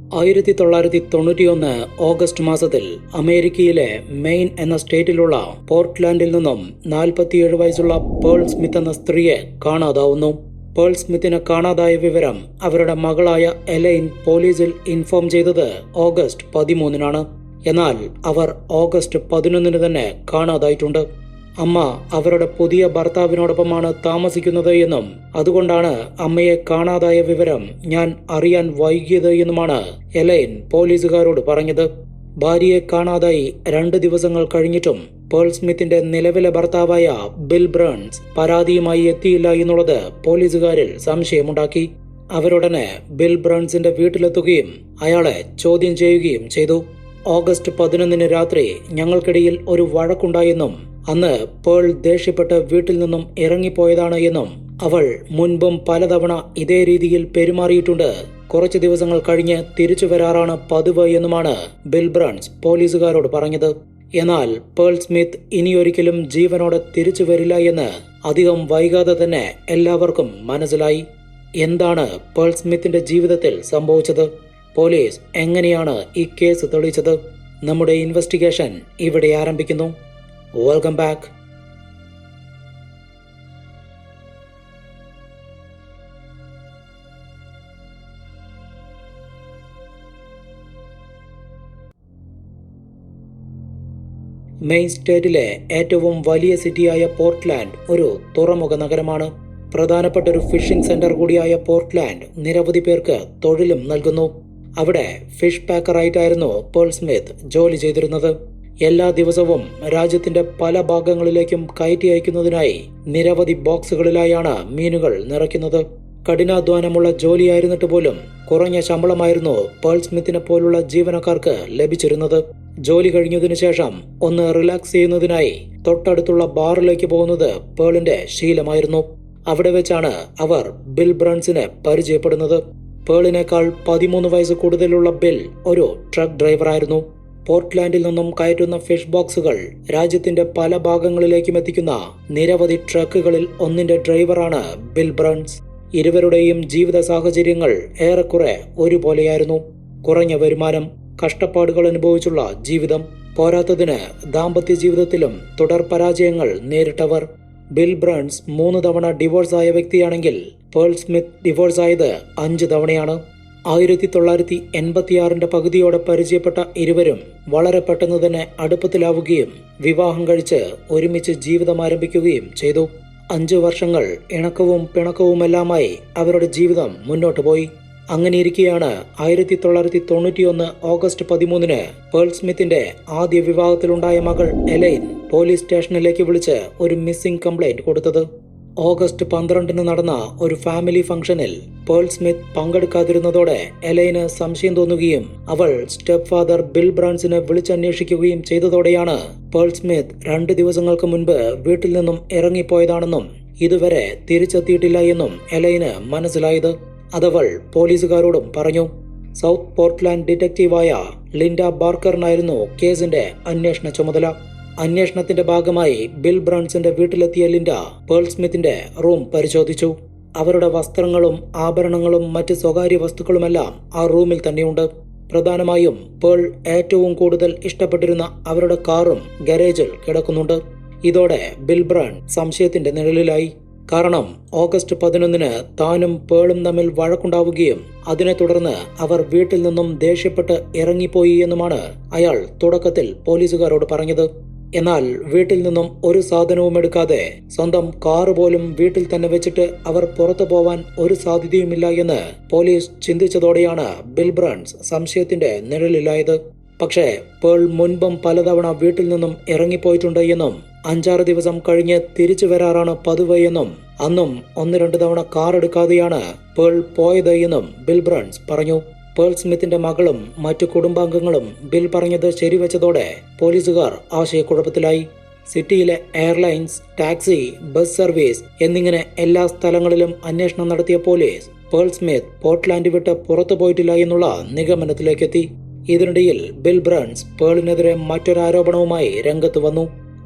1991 August മാസത്തിൽ അമേരിക്കയിലെ main എന്ന സ്റ്റേറ്റിലുള്ള പോർട്ട്ലാൻഡിൽ നിന്നും 47 വയസ്സുള്ള പേൾ സ്മിത്ത് എന്ന സ്ത്രീയെ കാണാതാവുന്നു. പേൾ സ്മിത്തിനെ കാണാതായ വിവരം അവരുടെ മകളായ എലൈൻ പോലീസിൽ ഇൻഫോം ചെയ്തത് ഓഗസ്റ്റ് 13-നാണ്. എന്നാൽ അവർ ഓഗസ്റ്റ് 11-ന് തന്നെ കാണാതായിട്ടുണ്ട്. അമ്മ അവരുടെ പുതിയ ഭർത്താവിനോടൊപ്പമാണ് താമസിക്കുന്നത് എന്നും അതുകൊണ്ടാണ് അമ്മയെ കാണാതായ വിവരം ഞാൻ അറിയാൻ വൈകിയത് എന്നുമാണ് എലൈൻ പോലീസുകാരോട് പറഞ്ഞത്. ഭാര്യയെ കാണാതായി 2 ദിവസങ്ങൾ കഴിഞ്ഞിട്ടും പേൾ സ്മിത്തിന്റെ നിലവിലെ ഭർത്താവായ ബിൽ ബ്രൺസ് പരാതിയുമായി എത്തിയില്ല എന്നുള്ളത് പോലീസുകാരിൽ സംശയമുണ്ടാക്കി. അവരുടനെ ബിൽ ബ്രൺസിന്റെ വീട്ടിലെത്തുകയും അയാളെ ചോദ്യം ചെയ്യുകയും ചെയ്തു. ഓഗസ്റ്റ് 11-ന് രാത്രി ഞങ്ങൾക്കിടയിൽ ഒരു വഴക്കുണ്ടായെന്നും അന്ന് പേൾ ദേഷ്യപ്പെട്ട് വീട്ടിൽ നിന്നും ഇറങ്ങിപ്പോയതാണ് എന്നും അവൾ മുൻപും പലതവണ ഇതേ രീതിയിൽ പെരുമാറിയിട്ടുണ്ട്. കുറച്ചു ദിവസങ്ങൾ കഴിഞ്ഞ് തിരിച്ചു വരാറാണ് പതിവ് എന്നുമാണ് ബിൽ ബ്രൺസ് പോലീസുകാരോട് പറഞ്ഞത്. എന്നാൽ പേൾ സ്മിത്ത് ഇനിയൊരിക്കലും ജീവനോടെ തിരിച്ചു വരില്ല എന്ന് അധികം വൈകാതെ തന്നെ എല്ലാവർക്കും മനസ്സിലായി. എന്താണ് പേൾ സ്മിത്തിന്റെ ജീവിതത്തിൽ സംഭവിച്ചത്? പോലീസ് എങ്ങനെയാണ് ഈ കേസ് തെളിയിച്ചത്? നമ്മുടെ ഇൻവെസ്റ്റിഗേഷൻ ഇവിടെ ആരംഭിക്കുന്നു. Welcome back. മെയിൻ സ്റ്റേറ്റിലെ ഏറ്റവും വലിയ സിറ്റിയായ പോർട്ട്ലാൻഡ് ഒരു തുറമുഖ നഗരമാണ്. പ്രധാനപ്പെട്ട ഒരു ഫിഷിംഗ് സെന്റർ കൂടിയായ പോർട്ട്ലാൻഡ് നിരവധി പേർക്ക് തൊഴിലും നൽകുന്നു. അവിടെ ഫിഷ് പാക്കറായിട്ടായിരുന്നു പേൾ സ്മിത്ത് ജോലി ചെയ്തിരുന്നത്. എല്ലാ ദിവസവും രാജ്യത്തിന്റെ പല ഭാഗങ്ങളിലേക്കും കയറ്റി അയക്കുന്നതിനായി നിരവധി ബോക്സുകളിലായാണ് മീനുകൾ നിറയ്ക്കുന്നത്. കഠിനാധ്വാനമുള്ള ജോലിയായിരുന്നിട്ട് പോലും കുറഞ്ഞ ശമ്പളമായിരുന്നു പേൾ സ്മിത്തിനെ പോലുള്ള ജീവനക്കാർക്ക് ലഭിച്ചിരുന്നത്. ജോലി കഴിഞ്ഞതിനു ശേഷം ഒന്ന് റിലാക്സ് ചെയ്യുന്നതിനായി തൊട്ടടുത്തുള്ള ബാറിലേക്ക് പോകുന്നത് പേളിന്റെ ശീലമായിരുന്നു. അവിടെ വെച്ചാണ് അവർ ബിൽ ബ്രൺസിനെ പരിചയപ്പെടുന്നത്. പേളിനേക്കാൾ 13 വയസ്സ് കൂടുതലുള്ള ബിൽ ഒരു ട്രക്ക് ഡ്രൈവറായിരുന്നു. പോർട്ട്ലാൻഡിൽ നിന്നും കയറ്റുന്ന ഫിഷ് ബോക്സുകൾ രാജ്യത്തിന്റെ പല ഭാഗങ്ങളിലേക്കും എത്തിക്കുന്ന നിരവധി ട്രക്കുകളിൽ ഒന്നിന്റെ ഡ്രൈവറാണ് ബിൽ ബ്രൺസ്. ഇരുവരുടെയും ജീവിത സാഹചര്യങ്ങൾ ഏറെക്കുറെ ഒരുപോലെയായിരുന്നു. കുറഞ്ഞ വരുമാനം, കഷ്ടപ്പാടുകൾ അനുഭവിച്ചുള്ള ജീവിതം, പോരാത്തതിന് ദാമ്പത്യ ജീവിതത്തിലും തുടർ പരാജയങ്ങൾ നേരിട്ടവർ. ബിൽ ബ്രൺസ് 3 തവണ ഡിവോഴ്സായ വ്യക്തിയാണെങ്കിൽ പേൾ സ്മിത്ത് ഡിവോഴ്സായത് 5 തവണയാണ്. 1986 പകുതിയോടെ പരിചയപ്പെട്ട ഇരുവരും വളരെ പെട്ടെന്ന് തന്നെ അടുപ്പത്തിലാവുകയും വിവാഹം കഴിച്ച് ഒരുമിച്ച് ജീവിതം ആരംഭിക്കുകയും ചെയ്തു. 5 വർഷങ്ങൾ ഇണക്കവും പിണക്കവുമെല്ലാമായി അവരുടെ ജീവിതം മുന്നോട്ട് പോയി. അങ്ങനെയിരിക്കെയാണ് 1991 ഓഗസ്റ്റ് 13-ന് പേൾ സ്മിത്തിന്റെ ആദ്യ വിവാഹത്തിലുണ്ടായ മകൾ എലൈൻ പോലീസ് സ്റ്റേഷനിലേക്ക് വിളിച്ച് ഒരു മിസ്സിംഗ് കംപ്ലൈന്റ് കൊടുത്തത്. ഓഗസ്റ്റ് 12-ന് നടന്ന ഒരു ഫാമിലി ഫംഗ്ഷനിൽ പേൾ സ്മിത്ത് പങ്കെടുക്കാതിരുന്നതോടെ എലൈന് സംശയം തോന്നുകയും അവൾ സ്റ്റെപ്പ് ഫാദർ ബിൽ ബ്രൺസിനെ വിളിച്ചന്വേഷിക്കുകയും ചെയ്തതോടെയാണ് പേൾ സ്മിത്ത് 2 ദിവസങ്ങൾക്ക് മുൻപ് വീട്ടിൽ നിന്നും ഇറങ്ങിപ്പോയതാണെന്നും ഇതുവരെ തിരിച്ചെത്തിയിട്ടില്ല എന്നും എലൈന് മനസ്സിലായത്. അതവൾ പോലീസുകാരോടും പറഞ്ഞു. സൗത്ത് പോർട്ട്ലാൻഡ് ഡിറ്റക്റ്റീവായ ലിൻഡ ബാർക്കറിനായിരുന്നു കേസിന്റെ അന്വേഷണ ചുമതല. അന്വേഷണത്തിന്റെ ഭാഗമായി ബിൽ ബ്രൺസിന്റെ വീട്ടിലെത്തിയ ലിൻഡ പേൾ സ്മിത്തിന്റെ റൂം പരിശോധിച്ചു. അവരുടെ വസ്ത്രങ്ങളും ആഭരണങ്ങളും മറ്റ് സ്വകാര്യ വസ്തുക്കളുമെല്ലാം ആ റൂമിൽ തന്നെയുണ്ട്. പ്രധാനമായും പേൾ ഏറ്റവും കൂടുതൽ ഇഷ്ടപ്പെട്ടിരുന്ന അവരുടെ കാറും ഗാരേജിൽ കിടക്കുന്നുണ്ട്. ഇതോടെ ബിൽ ബ്രൺ സംശയത്തിന്റെ നിഴലിലായി. കാരണം ഓഗസ്റ്റ് 11-ന് താനും പേളും തമ്മിൽ വഴക്കുണ്ടാവുകയും അതിനെ തുടർന്ന് അവർ വീട്ടിൽ നിന്നും ദേഷ്യപ്പെട്ട് ഇറങ്ങിപ്പോയി എന്നുമാണ് അയാൾ തുടക്കത്തിൽ പോലീസുകാരോട് പറഞ്ഞത്. എന്നാൽ വീട്ടിൽ നിന്നും ഒരു സാധനവും എടുക്കാതെ സ്വന്തം കാറ് പോലും വീട്ടിൽ തന്നെ വെച്ചിട്ട് അവർ പുറത്തു പോവാൻ ഒരു സാധ്യതയുമില്ല എന്ന് പോലീസ് ചിന്തിച്ചതോടെയാണ് ബിൽ ബ്രൺസ് സംശയത്തിന്റെ നിഴലിലായത്. പക്ഷേ പേൾ മുൻപും പലതവണ വീട്ടിൽ നിന്നും ഇറങ്ങിപ്പോയിട്ടുണ്ട് എന്നും 5-6 ദിവസം കഴിഞ്ഞ് തിരിച്ചു വരാറാണ് പതിവ് എന്നും അന്നും 1-2 തവണ കാർ എടുക്കാതെയാണ് പേൾ പോയത് എന്നും ബിൽ ബ്രൺസ് പറഞ്ഞു. പേൾ സ്മിത്തിന്റെ മകളും മറ്റു കുടുംബാംഗങ്ങളും ബിൽ പറഞ്ഞത് ശരിവെച്ചതോടെ പോലീസുകാർ ആശയക്കുഴപ്പത്തിലായി. സിറ്റിയിലെ എയർലൈൻസ്, ടാക്സി, ബസ് സർവീസ് എന്നിങ്ങനെ എല്ലാ സ്ഥലങ്ങളിലും അന്വേഷണം നടത്തിയ പോലീസ് പേൾ സ്മിത്ത് പോർട്ട്ലാൻഡ് വിട്ട് പുറത്തു പോയിട്ടില്ല എന്നുള്ള നിഗമനത്തിലേക്കെത്തി. ഇതിനിടയിൽ ബിൽ ബ്രൺസ് പേളിനെതിരെ മറ്റൊരാരോപണവുമായി രംഗത്ത് വന്നു.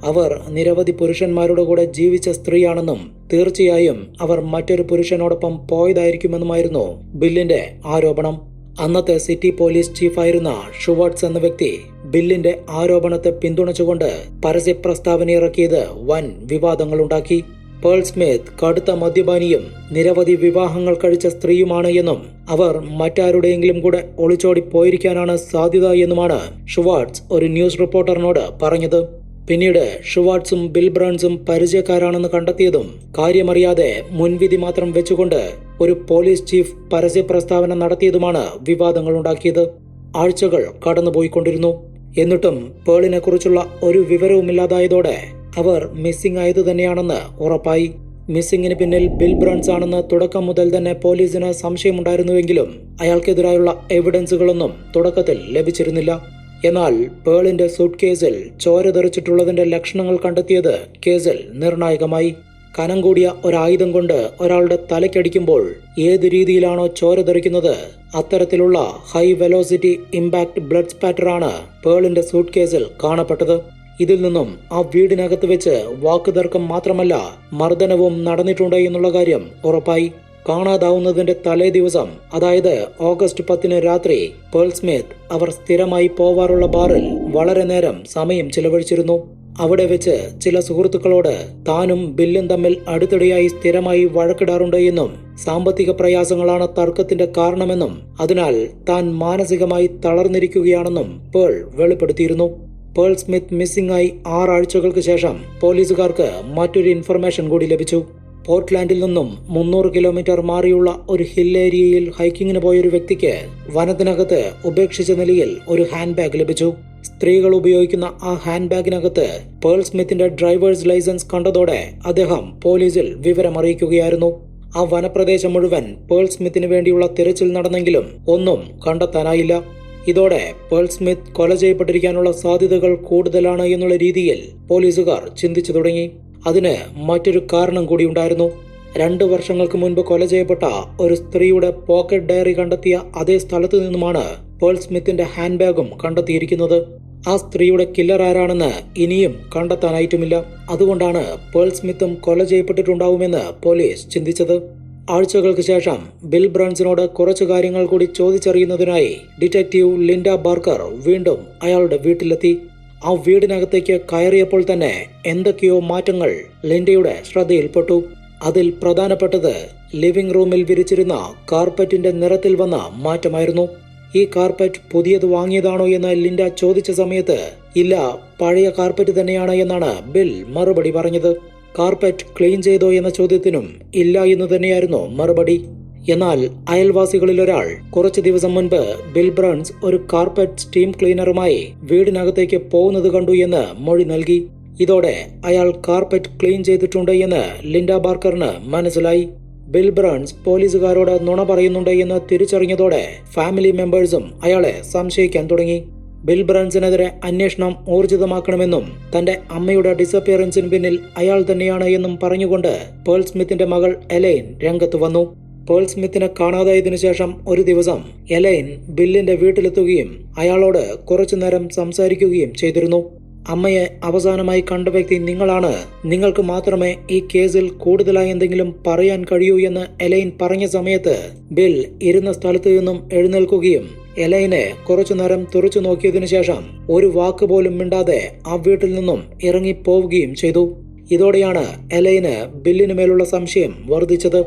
അവർ നിരവധി പുരുഷന്മാരുടെ കൂടെ ജീവിച്ച സ്ത്രീയാണെന്നും തീർച്ചയായും അവർ മറ്റൊരു പുരുഷനോടൊപ്പം പോയതായിരിക്കുമെന്നുമായിരുന്നു ബില്ലിന്റെ ആരോപണം. അന്നത്തെ സിറ്റി പോലീസ് ചീഫായിരുന്ന ഷുവാർട്സ് എന്ന വ്യക്തി ബില്ലിന്റെ ആരോപണത്തെ പിന്തുണച്ചുകൊണ്ട് പരസ്യ പ്രസ്താവന ഇറക്കിയത് വൻ വിവാദങ്ങളുണ്ടാക്കി. പേൾ സ്മിത്ത് കടുത്ത മദ്യപാനിയും നിരവധി വിവാഹങ്ങൾ കഴിച്ച സ്ത്രീയുമാണ് എന്നും അവർ മറ്റാരുടെയെങ്കിലും കൂടെ ഒളിച്ചോടി പോയിരിക്കാനാണ് സാധ്യത എന്നുമാണ് ഷുവാർട്സ് ഒരു ന്യൂസ് റിപ്പോർട്ടറിനോട് പറഞ്ഞത്. പിന്നീട് ഷുവാർട്സും ബിൽ ബ്രൺസും പരിചയക്കാരാണെന്ന് കണ്ടെത്തിയതും കാര്യമറിയാതെ മുൻവിധി മാത്രം വെച്ചുകൊണ്ട് ഒരു പോലീസ് ചീഫ് പരസ്യ പ്രസ്താവന നടത്തിയതുമാണ് വിവാദങ്ങളുണ്ടാക്കിയത്. ആഴ്ചകൾ കടന്നുപോയിക്കൊണ്ടിരുന്നു. എന്നിട്ടും പേളിനെ കുറിച്ചുള്ള ഒരു വിവരവുമില്ലാതായതോടെ അവർ മിസ്സിംഗ് ആയത് തന്നെയാണെന്ന് ഉറപ്പായി. മിസ്സിംഗിന് പിന്നിൽ ബിൽ ബ്രൺസ് ആണെന്ന് തുടക്കം മുതൽ തന്നെ പോലീസിന് സംശയമുണ്ടായിരുന്നുവെങ്കിലും അയാൾക്കെതിരായുള്ള എവിഡൻസുകളൊന്നും തുടക്കത്തിൽ ലഭിച്ചിരുന്നില്ല. എന്നാൽ പേളിന്റെ സൂട്ട് കേസിൽ ചോര തെറിച്ചിട്ടുള്ളതിന്റെ ലക്ഷണങ്ങൾ കണ്ടെത്തിയത് കേസിൽ നിർണായകമായി. കനം കൂടിയ ഒരായുധം കൊണ്ട് ഒരാളുടെ തലയ്ക്കടിക്കുമ്പോൾ ഏത് രീതിയിലാണോ ചോര തെറിക്കുന്നത്, അത്തരത്തിലുള്ള ഹൈ വെലോസിറ്റി ഇമ്പാക്ട് ബ്ലഡ് സ്പാറ്ററാണ് പേളിന്റെ സൂട്ട് കേസിൽ കാണപ്പെട്ടത്. ഇതിൽ നിന്നും ആ വീടിനകത്ത് വെച്ച് വാക്കുതർക്കം മാത്രമല്ല മർദ്ദനവും നടന്നിട്ടുണ്ട് എന്നുള്ള കാര്യം ഉറപ്പായി. കാണാതാവുന്നതിന്റെ തലേ ദിവസം, അതായത് ഓഗസ്റ്റ് 10 രാത്രി, പേൾ സ്മിത്ത് അവർ സ്ഥിരമായി പോവാറുള്ള ബാറിൽ വളരെ നേരം സമയം ചിലവഴിച്ചിരുന്നു. അവിടെ വെച്ച് ചില സുഹൃത്തുക്കളോട് താനും ബില്ലും തമ്മിൽ അടുത്തിടെയായി സ്ഥിരമായി വഴക്കിടാറുണ്ട് എന്നും സാമ്പത്തിക പ്രയാസങ്ങളാണ് തർക്കത്തിന്റെ കാരണമെന്നും അതിനാൽ താൻ മാനസികമായി തളർന്നിരിക്കുകയാണെന്നും പേൾ വെളിപ്പെടുത്തിയിരുന്നു. പേൾ സ്മിത്ത് മിസ്സിംഗ് ആയി 6 ആഴ്ചകൾക്ക് ശേഷം പോലീസുകാർക്ക് മറ്റൊരു ഇൻഫർമേഷൻ കൂടി ലഭിച്ചു. പോർട്ട്ലാൻഡിൽ നിന്നും 300 കിലോമീറ്റർ മാറിയുള്ള ഒരു ഹിൽ ഏരിയയിൽ ഹൈക്കിങ്ങിന് പോയൊരു വ്യക്തിക്ക് വനത്തിനകത്ത് ഉപേക്ഷിച്ച നിലയിൽ ഒരു ഹാൻഡ് ബാഗ് ലഭിച്ചു. സ്ത്രീകൾ ഉപയോഗിക്കുന്ന ആ ഹാൻഡ് ബാഗിനകത്ത് പേൾ സ്മിത്തിന്റെ ഡ്രൈവേഴ്സ് ലൈസൻസ് കണ്ടതോടെ അദ്ദേഹം പോലീസിൽ വിവരമറിയിക്കുകയായിരുന്നു. ആ വനപ്രദേശം മുഴുവൻ പേൾ സ്മിത്തിന് വേണ്ടിയുള്ള തിരച്ചിൽ നടന്നെങ്കിലും ഒന്നും കണ്ടെത്താനായില്ല. ഇതോടെ പേൾ സ്മിത്ത് കൊല ചെയ്യപ്പെട്ടിരിക്കാനുള്ള സാധ്യതകൾ കൂടുതലാണ് എന്നുള്ള രീതിയിൽ പോലീസുകാർ ചിന്തിച്ചു തുടങ്ങി. അതിന് മറ്റൊരു കാരണം കൂടിയുണ്ടായിരുന്നു. 2 വർഷങ്ങൾക്ക് മുൻപ് കൊല ചെയ്യപ്പെട്ട ഒരു സ്ത്രീയുടെ പോക്കറ്റ് ഡയറി കണ്ടെത്തിയ അതേ സ്ഥലത്തു നിന്നുമാണ് പേൾ സ്മിത്തിന്റെ ഹാൻഡ് ബാഗും കണ്ടെത്തിയിരിക്കുന്നത്. ആ സ്ത്രീയുടെ കില്ലർ ആരാണെന്ന് ഇനിയും കണ്ടെത്താനായിട്ടുമില്ല. അതുകൊണ്ടാണ് പേൾ സ്മിത്തും കൊല ചെയ്യപ്പെട്ടിട്ടുണ്ടാവുമെന്ന് പോലീസ് ചിന്തിച്ചത്. ആഴ്ചകൾക്ക് ശേഷം ബിൽ ബ്രൺസിനോട് കുറച്ചു കാര്യങ്ങൾ കൂടി ചോദിച്ചറിയുന്നതിനായി ഡിറ്റക്റ്റീവ് ലിൻഡ ബാർക്കർ വീണ്ടും അയാളുടെ വീട്ടിലെത്തി. ആ വീടിനകത്തേക്ക് കയറിയപ്പോൾ തന്നെ എന്തൊക്കെയോ മാറ്റങ്ങൾ ലിൻഡയുടെ ശ്രദ്ധയിൽപ്പെട്ടു. അതിൽ പ്രധാനപ്പെട്ടത് ലിവിംഗ് റൂമിൽ വിരിച്ചിരുന്ന കാർപ്പറ്റിന്റെ നിറത്തിൽ വന്ന മാറ്റമായിരുന്നു. ഈ കാർപ്പറ്റ് പുതിയത് വാങ്ങിയതാണോ എന്ന് ലിൻഡ ചോദിച്ച സമയത്ത് ഇല്ല, പഴയ കാർപ്പറ്റ് തന്നെയാണ് എന്നാണ് ബിൽ മറുപടി പറഞ്ഞത്. കാർപ്പറ്റ് ക്ലീൻ ചെയ്തോ എന്ന ചോദ്യത്തിനും ഇല്ല എന്ന് തന്നെയായിരുന്നു മറുപടി. എന്നാൽ അയൽവാസികളിൽ ഒരാൾ കുറച്ചു ദിവസം മുൻപ് ബിൽ ബ്രൺസ് ഒരു കാർപ്പറ്റ് സ്റ്റീം ക്ലീനറുമായി വീടിനകത്തേക്ക് പോകുന്നത് കണ്ടു എന്ന് മൊഴി നൽകി. ഇതോടെ അയാൾ കാർപ്പറ്റ് ക്ലീൻ ചെയ്തിട്ടുണ്ട് എന്ന് ലിൻഡ ബാർക്കറിന് മനസ്സിലായി. ബിൽ ബ്രൺസ് പോലീസുകാരോട് നുണ പറയുന്നുണ്ട് എന്ന് തിരിച്ചറിഞ്ഞതോടെ ഫാമിലി മെമ്പേഴ്സും അയാളെ സംശയിക്കാൻ തുടങ്ങി. ബിൽ ബ്രൺസിനെതിരെ അന്വേഷണം ഊർജിതമാക്കണമെന്നും തന്റെ അമ്മയുടെ ഡിസപ്പിയറൻസിന് പിന്നിൽ അയാൾ തന്നെയാണ് എന്നും പറഞ്ഞുകൊണ്ട് പേൾ സ്മിത്തിന്റെ മകൾ എലൈൻ രംഗത്ത് വന്നു. പേൾ സ്മിത്തിനെ കാണാതായതിനു ശേഷം ഒരു ദിവസം എലൈൻ ബില്ലിന്റെ വീട്ടിലെത്തുകയും അയാളോട് കുറച്ചു നേരം സംസാരിക്കുകയും ചെയ്തിരുന്നു. അമ്മയെ അവസാനമായി കണ്ട വ്യക്തി നിങ്ങളാണ്, നിങ്ങൾക്ക് മാത്രമേ ഈ കേസിൽ കൂടുതലായി എന്തെങ്കിലും പറയാൻ കഴിയൂ എന്ന് എലൈൻ പറഞ്ഞ സമയത്ത് ബിൽ ഇരുന്ന സ്ഥലത്തു നിന്നും എഴുന്നേൽക്കുകയും എലൈനെ കുറച്ചു നേരം തുറച്ചു നോക്കിയതിനു ശേഷം ഒരു വാക്ക് പോലും മിണ്ടാതെ ആ വീട്ടിൽ നിന്നും ഇറങ്ങിപ്പോവുകയും ചെയ്തു. ഇതോടെയാണ് എലൈന് ബില്ലിന് മേലുള്ള സംശയം വർദ്ധിച്ചത്.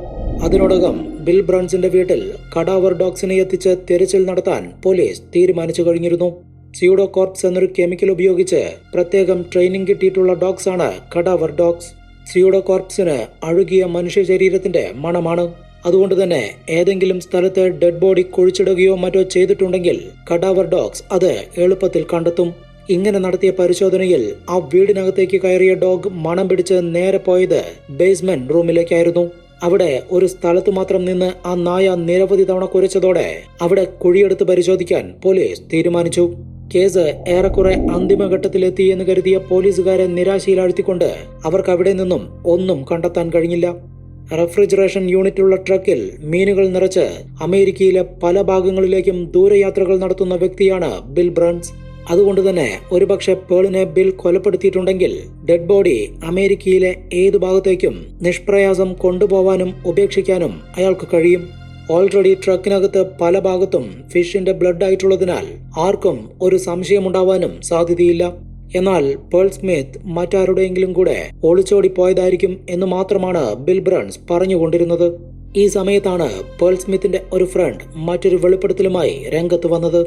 അതിനോടകം ബിൽ ബ്രൺസിന്റെ വീട്ടിൽ കഡാവർ ഡോഗ്സിനെ എത്തിച്ച് തിരച്ചിൽ നടത്താൻ പോലീസ് തീരുമാനിച്ചു കഴിഞ്ഞിരുന്നു. സ്യൂഡോ കോർപ്സ് എന്നൊരു കെമിക്കൽ ഉപയോഗിച്ച് പ്രത്യേകം ട്രെയിനിങ് കിട്ടിയിട്ടുള്ള ഡോഗ്സ് ആണ് കഡാവർ ഡോഗ്സ്. സ്യൂഡോ കോർപ്സിന് അഴുകിയ മനുഷ്യ ശരീരത്തിന്റെ മണമാണ്. അതുകൊണ്ട് തന്നെ ഏതെങ്കിലും സ്ഥലത്ത് ഡെഡ് ബോഡി കുഴിച്ചിടുകയോ മറ്റോ ചെയ്തിട്ടുണ്ടെങ്കിൽ കഡാവർ ഡോഗ്സ് അത് എളുപ്പത്തിൽ കണ്ടെത്തും. ഇങ്ങനെ നടത്തിയ പരിശോധനയിൽ ആ വീടിനകത്തേക്ക് കയറിയ ഡോഗ് മണം പിടിച്ച് നേരെ പോയത് ബേസ്മെന്റ് റൂമിലേക്കായിരുന്നു. അവിടെ ഒരു സ്ഥലത്ത് മാത്രം നിന്ന് ആ നായ നിരവധി തവണ കുരച്ചതോടെ അവിടെ കുഴിയെടുത്ത് പരിശോധിക്കാൻ പോലീസ് തീരുമാനിച്ചു. കേസ് ഏറെക്കുറെ അന്തിമഘട്ടത്തിലെത്തി എന്ന് കരുതിയ പോലീസുകാരെ നിരാശയിലാഴ്ത്തിക്കൊണ്ട് അവർക്ക് അവിടെ നിന്നും ഒന്നും കണ്ടെത്താൻ കഴിഞ്ഞില്ല. റെഫ്രിജറേഷൻ യൂണിറ്റുള്ള ട്രക്കിൽ മീനുകൾ നിറച്ച് അമേരിക്കയിലെ പല ഭാഗങ്ങളിലേക്കും ദൂരയാത്രകൾ നടത്തുന്ന വ്യക്തിയാണ് ബിൽ ബ്രൺസ്. അതുകൊണ്ട് തന്നെ ഒരുപക്ഷെ പേളിനെ ബിൽ കൊലപ്പെടുത്തിയിട്ടുണ്ടെങ്കിൽ ഡെഡ് ബോഡി അമേരിക്കയിലെ ഏതു ഭാഗത്തേക്കും നിഷ്പ്രയാസം കൊണ്ടുപോവാനും ഉപേക്ഷിക്കാനും അയാൾക്ക് കഴിയും. ഓൾറെഡി ട്രക്കിനകത്ത് പല ഭാഗത്തും ഫിഷിന്റെ ബ്ലഡ് ആയിട്ടുള്ളതിനാൽ ആർക്കും ഒരു സംശയമുണ്ടാവാനും സാധ്യതയില്ല. എന്നാൽ പേൾ സ്മിത്ത് മറ്റാരുടെയെങ്കിലും കൂടെ ഒളിച്ചോടി പോയതായിരിക്കും എന്ന് മാത്രമാണ് ബിൽ ബ്രൺസ് പറഞ്ഞുകൊണ്ടിരുന്നത്. ഈ സമയത്താണ് പേൾ സ്മിത്തിന്റെ ഒരു ഫ്രണ്ട് മറ്റൊരു വെളിപ്പെടുത്തലുമായി രംഗത്ത് വന്നത്.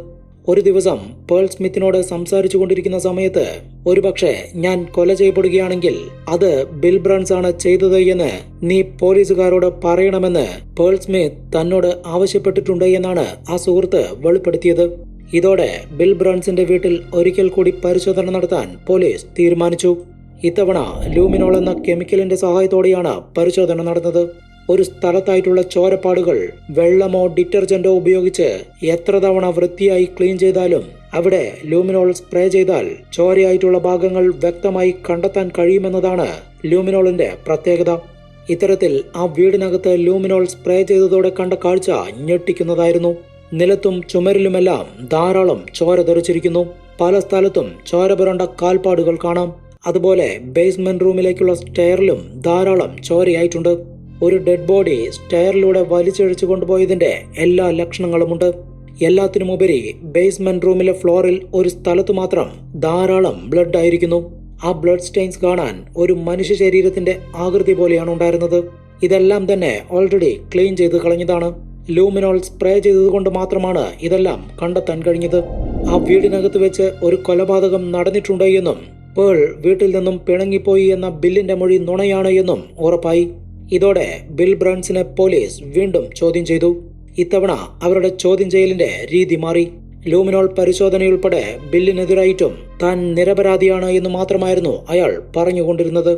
ഒരു ദിവസം പേൾ സ്മിത്തിനോട് സംസാരിച്ചു കൊണ്ടിരിക്കുന്ന സമയത്ത്, ഒരുപക്ഷെ ഞാൻ കൊല ചെയ്യപ്പെടുകയാണെങ്കിൽ അത് ബിൽ ബ്രൺസ് ആണ് ചെയ്തത് എന്ന് നീ പോലീസുകാരോട് പറയണമെന്ന് പേൾ സ്മിത്ത് തന്നോട് ആവശ്യപ്പെട്ടിട്ടുണ്ട് എന്നാണ് ആ സുഹൃത്ത് വെളിപ്പെടുത്തിയത്. ഇതോടെ ബിൽ ബ്രൺസിന്റെ വീട്ടിൽ ഒരിക്കൽ കൂടി പരിശോധന നടത്താൻ പോലീസ് തീരുമാനിച്ചു. ഇത്തവണ ലൂമിനോൾ എന്ന കെമിക്കലിന്റെ സഹായത്തോടെയാണ് പരിശോധന നടന്നത്. ഒരു സ്ഥലത്തായിട്ടുള്ള ചോരപ്പാടുകൾ വെള്ളമോ ഡിറ്റർജന്റോ ഉപയോഗിച്ച് എത്ര തവണ വൃത്തിയായി ക്ലീൻ ചെയ്താലും അവിടെ ലൂമിനോൾ സ്പ്രേ ചെയ്താൽ ചോരയായിട്ടുള്ള ഭാഗങ്ങൾ വ്യക്തമായി കണ്ടെത്താൻ കഴിയുമെന്നതാണ് ലൂമിനോളിന്റെ പ്രത്യേകത. ഇത്തരത്തിൽ ആ വീടിനകത്ത് ലൂമിനോൾ സ്പ്രേ ചെയ്തതോടെ കണ്ട കാഴ്ച ഞെട്ടിക്കുന്നതായിരുന്നു. നിലത്തും ചുമരിലുമെല്ലാം ധാരാളം ചോര തെറിച്ചിരിക്കുന്നു. പല സ്ഥലത്തും ചോര പുരണ്ട കാൽപ്പാടുകൾ കാണാം. അതുപോലെ ബേസ്മെന്റ് റൂമിലേക്കുള്ള സ്റ്റെയറിലും ധാരാളം ചോരയായിട്ടുണ്ട്. ഒരു ഡെഡ് ബോഡി സ്റ്റെയറിലൂടെ വലിച്ചിഴച്ചു കൊണ്ടുപോയതിന്റെ എല്ലാ ലക്ഷണങ്ങളുമുണ്ട്. എല്ലാത്തിനുമുപരി ബേസ്മെന്റ് റൂമിലെ ഫ്ലോറിൽ ഒരു സ്ഥലത്തു മാത്രം ധാരാളം ബ്ലഡ് ആയിരിക്കുന്നു. ആ ബ്ലഡ് സ്റ്റെയിൻസ് കാണാൻ ഒരു മനുഷ്യ ശരീരത്തിന്റെ ആകൃതി പോലെയാണ് ഉണ്ടായിരുന്നത്. ഇതെല്ലാം തന്നെ ഓൾറെഡി ക്ലീൻ ചെയ്ത് കളഞ്ഞതാണ്. ലൂമിനോൾ സ്പ്രേ ചെയ്തതുകൊണ്ട് മാത്രമാണ് ഇതെല്ലാം കണ്ടെത്താൻ കഴിഞ്ഞത്. ആ വീടിനകത്ത് വെച്ച് ഒരു കൊലപാതകം നടന്നിട്ടുണ്ട് എന്നും പേൾ വീട്ടിൽ നിന്നും പിണങ്ങിപ്പോയി എന്ന ബില്ലിന്റെ മൊഴി നുണയാണ് എന്നും ഉറപ്പായി. ഇതോടെ ബിൽ ബ്രൺസിനെ പോലീസ് വീണ്ടും ചോദ്യം ചെയ്തു. ഇത്തവണ അവരുടെ ചോദ്യം ചെയ്യലിന്റെ രീതി മാറി. ലൂമിനോൾ പരിശോധനയുൾപ്പെടെ ബില്ലിനെതിരായിട്ടും താൻ നിരപരാധിയാണ് എന്ന് മാത്രമായിരുന്നു അയാൾ പറഞ്ഞുകൊണ്ടിരുന്നത്.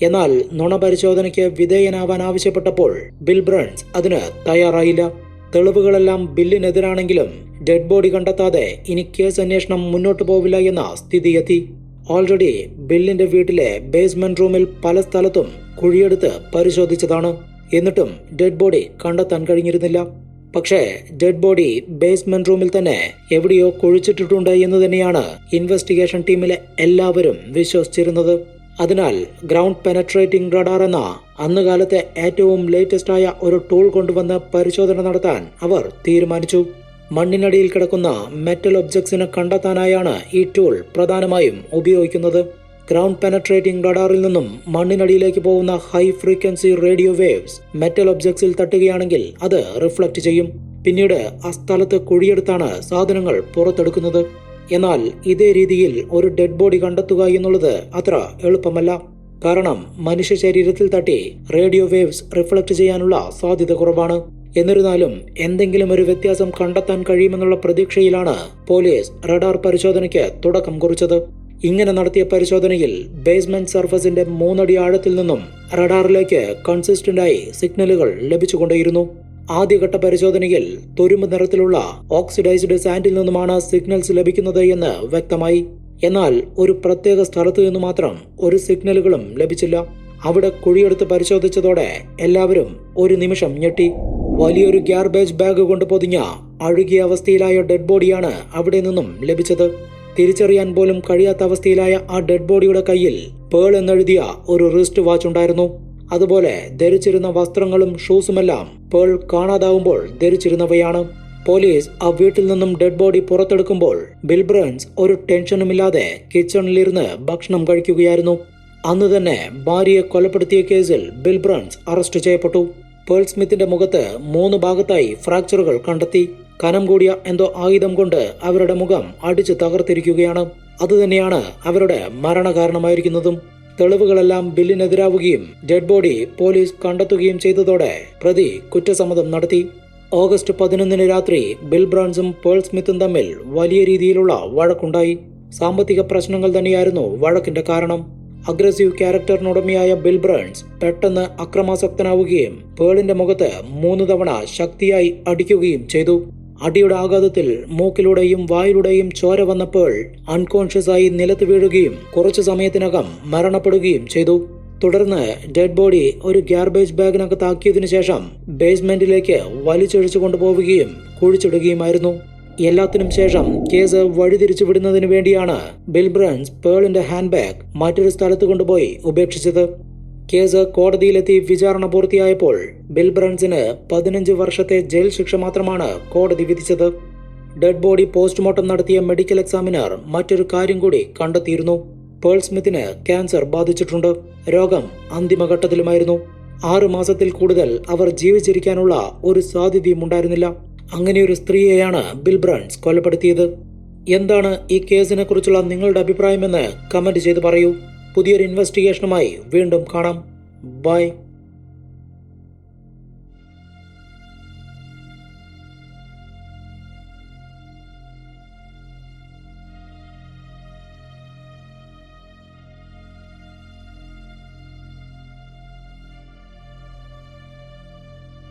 എന്നാൽ നുണ പരിശോധനയ്ക്ക് വിധേയനാവാൻ ആവശ്യപ്പെട്ടപ്പോൾ ബിൽ ബ്രൺസ് അതിന് തയ്യാറായില്ല. തെളിവുകളെല്ലാം ബില്ലിനെതിരാണെങ്കിലും ഡെഡ് ബോഡി കണ്ടെത്താതെ ഇനി കേസ് അന്വേഷണം മുന്നോട്ടു പോവില്ല എന്ന സ്ഥിതിയെത്തി. ഓൾറെഡി ബില്ലിന്റെ വീട്ടിലെ ബേസ്മെന്റ് റൂമിൽ പല സ്ഥലത്തും കുഴിയെടുത്ത് പരിശോധിച്ചതാണ്. എന്നിട്ടും ഡെഡ് ബോഡി കണ്ടെത്താൻ കഴിഞ്ഞിരുന്നില്ല. പക്ഷേ ഡെഡ് ബോഡി ബേസ്മെന്റ് റൂമിൽ തന്നെ എവിടെയോ കുഴിച്ചിട്ടിട്ടുണ്ട് എന്ന് തന്നെയാണ് ഇൻവെസ്റ്റിഗേഷൻ ടീമിലെ എല്ലാവരും വിശ്വസിച്ചിരുന്നത്. അതിനാൽ ഗ്രൗണ്ട് പെനട്രേറ്റിംഗ് റഡാർ എന്ന അന്നുകാലത്തെ ഏറ്റവും ലേറ്റസ്റ്റ് ആയ ഒരു ടൂൾ കൊണ്ടുവന്ന് പരിശോധന നടത്താൻ അവർ തീരുമാനിച്ചു. മണ്ണിനടിയിൽ കിടക്കുന്ന മെറ്റൽ ഒബ്ജക്ട്സിനെ കണ്ടെത്താനായാണ് ഈ ടൂൾ പ്രധാനമായും ഉപയോഗിക്കുന്നത്. ഗ്രൗണ്ട് പെനട്രേറ്റിംഗ് റഡാറിൽ നിന്നും മണ്ണിനടിയിലേക്ക് പോകുന്ന high frequency radio waves metal ഒബ്ജക്ട്സിൽ തട്ടുകയാണെങ്കിൽ അത് റിഫ്ലക്ട് ചെയ്യും. പിന്നീട് ആ സ്ഥലത്ത് കുഴിയെടുത്താണ് സാധനങ്ങൾ പുറത്തെടുക്കുന്നത്. എന്നാൽ ഇതേ രീതിയിൽ ഒരു ഡെഡ് ബോഡി കണ്ടെത്തുക എന്നുള്ളത് അത്ര എളുപ്പമല്ല. കാരണം മനുഷ്യ ശരീരത്തിൽ തട്ടി റേഡിയോ വേവ്സ് റിഫ്ലക്ട് ചെയ്യാനുള്ള സാധ്യത കുറവാണ്. എന്നിരുന്നാലും എന്തെങ്കിലും ഒരു വ്യത്യാസം കണ്ടെത്താൻ കഴിയുമെന്നുള്ള പ്രതീക്ഷയിലാണ് പോലീസ് റഡാർ പരിശോധനയ്ക്ക് തുടക്കം കുറിച്ചത്. ഇങ്ങനെ നടത്തിയ പരിശോധനയിൽ ബേസ്മെന്റ് സർഫസിന്റെ 3 അടി ആഴത്തിൽ നിന്നും റഡാറിലേക്ക് കൺസിസ്റ്റന്റായി സിഗ്നലുകൾ ലഭിച്ചുകൊണ്ടേയിരുന്നു. ആദ്യഘട്ട പരിശോധനയിൽ തുരുമ്പ് നിറത്തിലുള്ള ഓക്സിഡൈസ്ഡ് സാൻഡിൽ നിന്നുമാണ് സിഗ്നൽസ് ലഭിക്കുന്നത് എന്ന് വ്യക്തമായി. എന്നാൽ ഒരു പ്രത്യേക സ്ഥലത്തു നിന്ന് മാത്രം ഒരു സിഗ്നലുകളും ലഭിച്ചില്ല. അവിടെ കുഴിയെടുത്ത് പരിശോധിച്ചതോടെ എല്ലാവരും ഒരു നിമിഷം ഞെട്ടി. വലിയൊരു ഗാർബേജ് ബാഗ് കൊണ്ട് പൊതിഞ്ഞ അഴുകിയ അവസ്ഥയിലായ ഡെഡ് ബോഡിയാണ് അവിടെ നിന്നും ലഭിച്ചത്. തിരിച്ചറിയാൻ പോലും കഴിയാത്ത അവസ്ഥയിലായ ആ ഡെഡ് ബോഡിയുടെ കയ്യിൽ പേൾ എന്നെഴുതിയ ഒരു റിസ്റ്റ് വാച്ച് ഉണ്ടായിരുന്നു. അതുപോലെ ധരിച്ചിരുന്ന വസ്ത്രങ്ങളും ഷൂസുമെല്ലാം പേൾ കാണാതാവുമ്പോൾ ധരിച്ചിരുന്നവയാണ്. പോലീസ് ആ വീട്ടിൽ നിന്നും ഡെഡ് ബോഡി പുറത്തെടുക്കുമ്പോൾ ബിൽ ബ്രൺസ് ഒരു ടെൻഷനുമില്ലാതെ കിച്ചണിലിരുന്ന് ഭക്ഷണം കഴിക്കുകയായിരുന്നു. അന്ന് തന്നെ ഭാര്യയെ കൊലപ്പെടുത്തിയ കേസിൽ ബിൽ ബ്രൺസ് അറസ്റ്റ് ചെയ്യപ്പെട്ടു. പേൾ സ്മിത്തിന്റെ മുഖത്ത് 3 ഭാഗത്തായി ഫ്രാക്ചറുകൾ കണ്ടെത്തി. കനം കൂടിയ എന്തോ ആയുധം കൊണ്ട് അവരുടെ മുഖം അടിച്ചു തകർത്തിരിക്കുകയാണ്. അതുതന്നെയാണ് അവരുടെ മരണകാരണമായിരിക്കുന്നതും. തെളിവുകളെല്ലാം ബില്ലിനെതിരാവുകയും ഡെഡ് ബോഡി പോലീസ് കണ്ടെത്തുകയും ചെയ്തതോടെ പ്രതി കുറ്റസമ്മതം നടത്തി. ഓഗസ്റ്റ് 11 രാത്രി ബിൽ ബ്രൺസും പേൾ സ്മിത്തും തമ്മിൽ വലിയ രീതിയിലുള്ള വഴക്കുണ്ടായി. സാമ്പത്തിക പ്രശ്നങ്ങൾ തന്നെയായിരുന്നു വഴക്കിന്റെ കാരണം. അഗ്രസീവ് ക്യാരക്ടറിനുടമയായ ബിൽ ബ്രൺസ് പെട്ടെന്ന് അക്രമാസക്തനാവുകയും പേളിന്റെ മുഖത്ത് 3 തവണ ശക്തിയായി അടിക്കുകയും ചെയ്തു. അടിയുടെ ആഘാതത്തിൽ മൂക്കിലൂടെയും വായിലൂടെയും ചോര വന്ന പേൾ അൺകോൺഷ്യസ് ആയി നിലത്ത് വീഴുകയും കുറച്ചു സമയത്തിനകം മരണപ്പെടുകയും ചെയ്തു. തുടർന്ന് ഡെഡ് ബോഡി ഒരു ഗാർബേജ് ബാഗിനകത്താക്കിയതിനു ശേഷം ബേസ്മെന്റിലേക്ക് വലിച്ചൊഴിച്ചു കൊണ്ടുപോവുകയും കുഴിച്ചിടുകയുമായിരുന്നു. എല്ലാത്തിനും ശേഷം കേസ് വഴിതിരിച്ചു വിടുന്നതിന് വേണ്ടിയാണ് ബിൽ ബ്രൺസ് പേളിന്റെ ഹാൻഡ് ബാഗ് മറ്റൊരു സ്ഥലത്ത് കൊണ്ടുപോയി ഉപേക്ഷിച്ചത്. കേസ് കോടതിയിലെത്തി വിചാരണ പൂർത്തിയായപ്പോൾ ബിൽ ബ്രൺസിന് 15 വർഷത്തെ ജയിൽ ശിക്ഷ മാത്രമാണ് കോടതി വിധിച്ചത്. ഡെഡ് ബോഡി പോസ്റ്റ്മോർട്ടം നടത്തിയ മെഡിക്കൽ എക്സാമിനർ മറ്റൊരു കാര്യം കൂടി കണ്ടെത്തിയിരുന്നു. പേൾ സ്മിത്തിന് ക്യാൻസർ ബാധിച്ചിട്ടുണ്ട്. രോഗം അന്തിമഘട്ടത്തിലുമായിരുന്നു. 6 മാസത്തിൽ കൂടുതൽ അവർ ജീവിച്ചിരിക്കാനുള്ള ഒരു സാധ്യതയും ഉണ്ടായിരുന്നില്ല. അങ്ങനെയൊരു സ്ത്രീയെയാണ് ബിൽ ബ്രൺസ് കൊലപ്പെടുത്തിയത്. എന്താണ് ഈ കേസിനെ കുറിച്ചുള്ള നിങ്ങളുടെ അഭിപ്രായമെന്ന് കമന്റ് ചെയ്ത് പറയൂ. പുതിയൊരു ഇൻവെസ്റ്റിഗേഷനുമായി വീണ്ടും കാണാം. ബൈ.